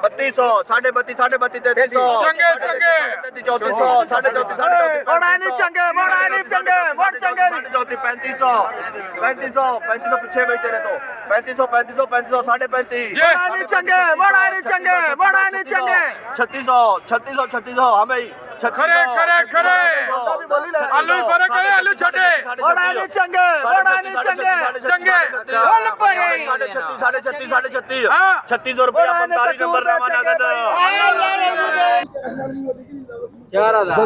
बत्तीसौ साढ़े बत्ती 3300 चंगे चंगे 3400 साढ़े 34 मोड़ा नहीं चंगे मोड़ा नहीं चंगे मोड़ चंगे 3500 पीछे भाई तेरे तो 3500 साढ़े 35 मोड़ा नहीं चंगे मोड़ा नहीं चंगे मोड़ा नहीं चंगे 3600 हाँ भाई खरे खरे खरे आलू फरे करे आलू छोटे मोड़ा नहीं चंगे मोड़ा नहीं चंगे चंगे बोल परे साढ़े छत्तीस 3600 रुपया 45 नंबर रवाना कर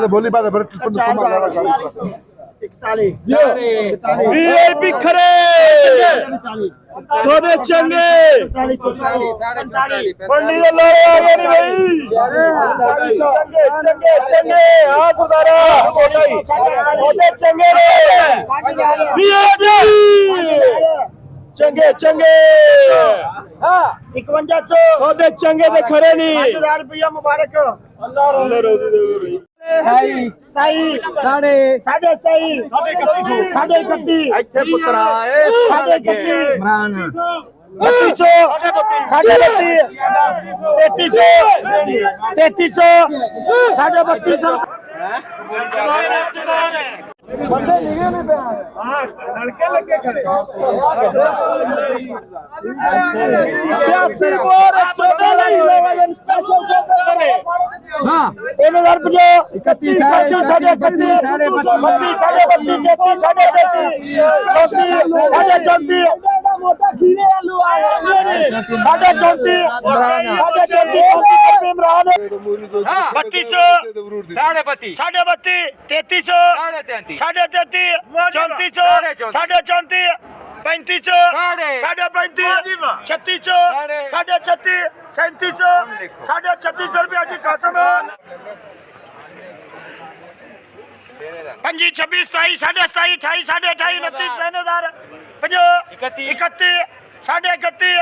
बोली बात वीआईपी खरे सोदे चंगे मंडी दे लोरे आ गए भाई चंगे चंगे हां सुधारा सोदे चंगे रे वीआईपी चंगे चंगे हां 5100 सोदे चंगे दे खरे नी 5000 रुपया मुबारक अल्लाह रोजी दे साढ़े साढ़े 31 ਇੱਥੇ ਪੁੱਤਰਾ ਏ साढ़े 3300 साढ़े 3200 लड़के लगे खड़े 3000 रुपये 31 साढ़े 31 32 साढ़े 32 33 साढ़े 33 साढ़े 34 मोटा खीरे आलू साढ़े 34 इमरान 3200 साढ़े 32 साढ़े 32 3300 साढ़े 33 3400 साढ़े 34 3500 साढ़े 35 3600 साढ़े 36 3700 साढ़े 3600 रुपया जी कसम 25 26 27 साढ़े 27 28 साढ़े 28 29 3000 31 साढ़े 31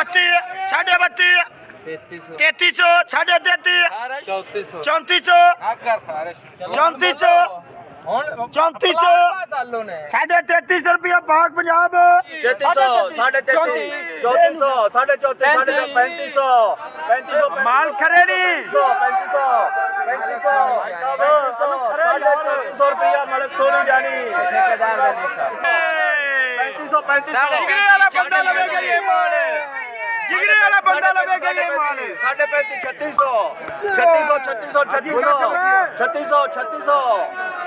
32 साढ़े 32 3300 साढ़े 33 3400 3400 साढ़े 3300 रुपया भाग पंजाब 3300 साढ़े 33 3400 साढ़े 34 साढ़े 3500 माल खरे नहीं 3500 रुपया मलक सोनी जानी 3500 जिगरे वाला बंदा लवेगा ये माल जिगरे वाला बंदा लवेगा ये माल साढ़े 3600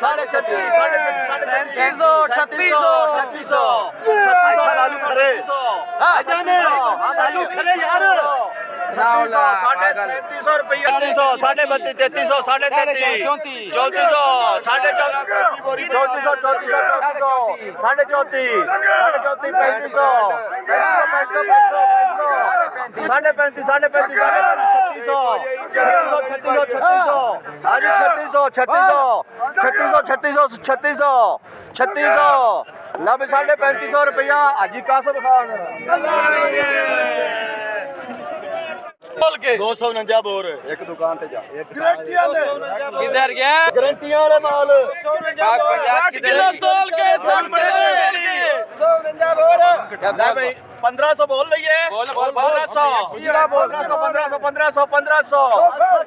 साढ़े 36 आलू खरे आलू खरे यार 3300 रुपया साढ़े 32 3300 साढ़े 33 3400 साढ़े 3400 साढ़े 34 साढ़े 35 साढ़े 35 3600 लब साढ़े 3500 रुपया अजी कासम खान 249 बोर एक दुकान ते जा किधर गया गारंटियां वाले माल 50 किलो तोल के 249 बोर ले भाई 1500 बोल लइए 1500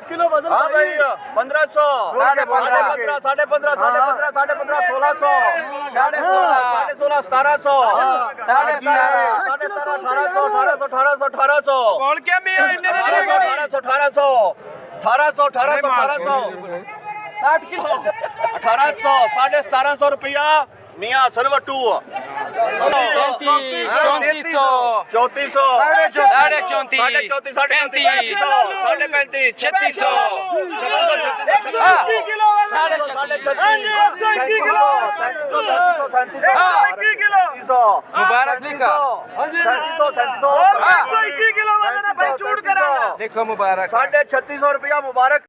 किलो बदल हाँ भाई 1500 साढ़े 15 साढ़े 15 1600 साढ़े 16 1700 साढ़े 1800 बोल के मैं 1800 साढ़े 1700 रुपया मियाँ सरवटू 3400 साढ़े 34 साढ़े 35 साढ़े 35 3600 मुबारक लिखा देखो मुबारक साढ़े 3600 रुपया मुबारक